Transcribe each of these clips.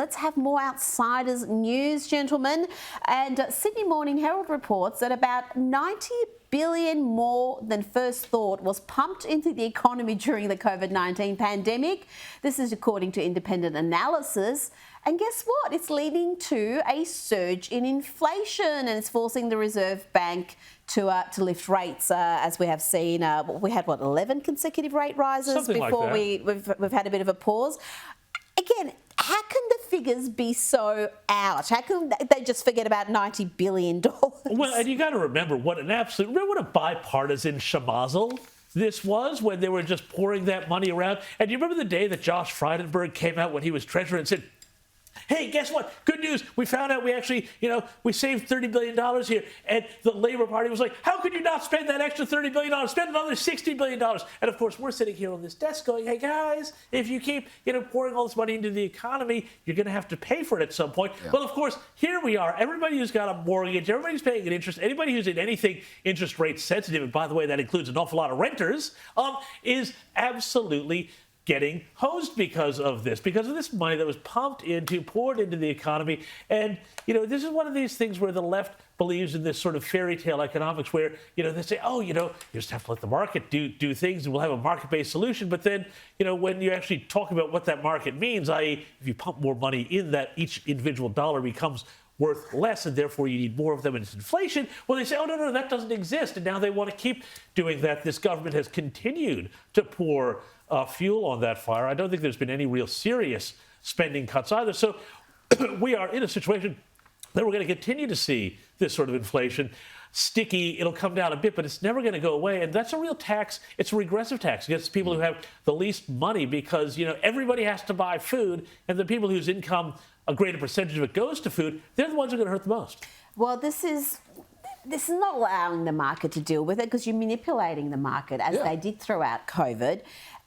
Let's have more Outsiders news, gentlemen. And Sydney Morning Herald reports that about 90 billion more than first thought was pumped into the economy during the COVID-19 pandemic. This is according to independent analysis. And guess what? It's leading to a surge in inflation, and it's forcing the Reserve Bank to lift rates, as we have seen. We had 11 consecutive rate rises Something before like that. we've had a bit of a pause. Again, how can the figures be so out? How can they just forget about $90 billion? Well, and you got to remember remember what a bipartisan schmozzle this was when they were just pouring that money around. And you remember the day that Josh Frydenberg came out when he was treasurer and said, hey, guess what? Good news. We found out we actually, we saved $30 billion here. And the Labor Party was like, how could you not spend that extra $30 billion? Spend another $60 billion. And of course, we're sitting here on this desk going, hey, guys, if you keep, pouring all this money into the economy, you're going to have to pay for it at some point. Yeah. Well, of course, here we are. Everybody who's got a mortgage, everybody's paying an interest, anybody who's in anything interest rate sensitive, and by the way, that includes an awful lot of renters, is absolutely getting hosed because of this money that was poured into the economy. And, this is one of these things where the left believes in this sort of fairy tale economics where, they say, you just have to let the market do things and we'll have a market-based solution. But then, when you actually talk about what that market means, i.e. if you pump more money in that, each individual dollar becomes worth less, and therefore you need more of them, and it's inflation. Well, they say, oh, no, that doesn't exist. And now they want to keep doing that. This government has continued to pour fuel on that fire. I don't think there's been any real serious spending cuts either. So we are in a situation that we're going to continue to see this sort of inflation. Sticky, it'll come down a bit, but it's never going to go away. And that's a real tax. It's a regressive tax against people who have the least money because, everybody has to buy food. And the people whose income, a greater percentage of it goes to food, they're the ones who are going to hurt the most. Well, this is not allowing the market to deal with it because you're manipulating the market as they did throughout COVID.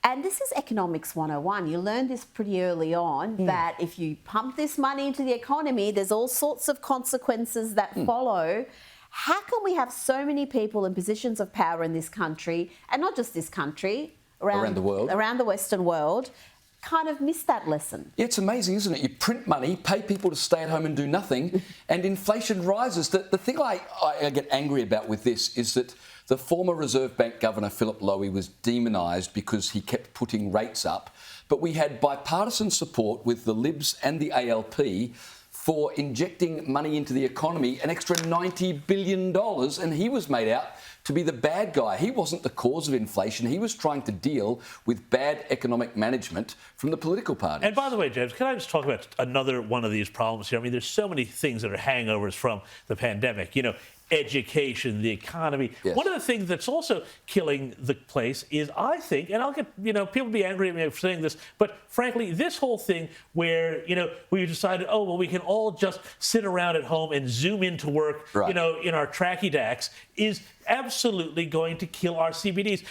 And this is economics 101. You learned this pretty early on that if you pump this money into the economy, there's all sorts of consequences that follow. How can we have so many people in positions of power in this country, and not just this country, around the world, around the Western world, kind of miss that lesson? Yeah, it's amazing, isn't it? You print money, pay people to stay at home and do nothing, and inflation rises. The thing I get angry about with this is that the former Reserve Bank Governor, Philip Lowy, was demonised because he kept putting rates up. But we had bipartisan support with the Libs and the ALP for injecting money into the economy, an extra $90 billion, and he was made out to be the bad guy. He wasn't the cause of inflation. He was trying to deal with bad economic management from the political party. And by the way, James, can I just talk about another one of these problems here? I mean, there's so many things that are hangovers from the pandemic. Education, the economy. Yes. One of the things that's also killing the place is, I think, and I'll get, people be angry at me for saying this, but frankly, this whole thing where, we decided, we can all just sit around at home and Zoom into work, in our tracky dacks is absolutely going to kill our CBDs.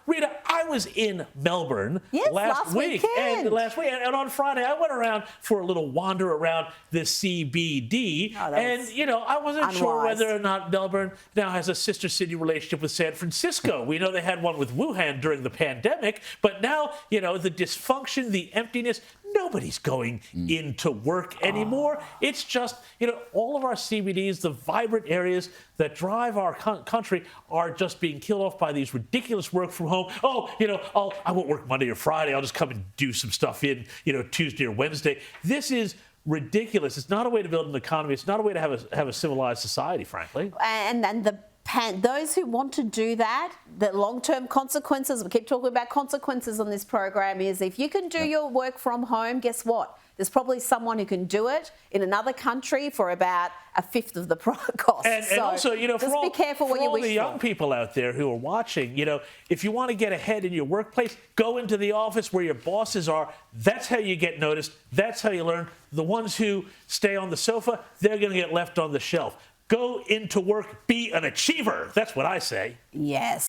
Rita, I was in Melbourne last week. And on Friday, I went around for a little wander around the CBD. I wasn't sure whether or not Melbourne now has a sister city relationship with San Francisco. We know they had one with Wuhan during the pandemic, but now, the dysfunction, the emptiness, nobody's going into work anymore. It's just, all of our CBDs, the vibrant areas that drive our country are just being killed off by these ridiculous work from home. I won't work Monday or Friday. I'll just come and do some stuff in, Tuesday or Wednesday. This is ridiculous. It's not a way to build an economy. It's not a way to have a civilized society, frankly. And those who want to do that, the long-term consequences, we keep talking about consequences on this program, is if you can do your work from home, guess what? There's probably someone who can do it in another country for about a fifth of the cost. And also, just be careful what you wish for. For all the young people out there who are watching, if you want to get ahead in your workplace, go into the office where your bosses are. That's how you get noticed. That's how you learn. The ones who stay on the sofa, they're going to get left on the shelf. Go into work, be an achiever. That's what I say. Yes.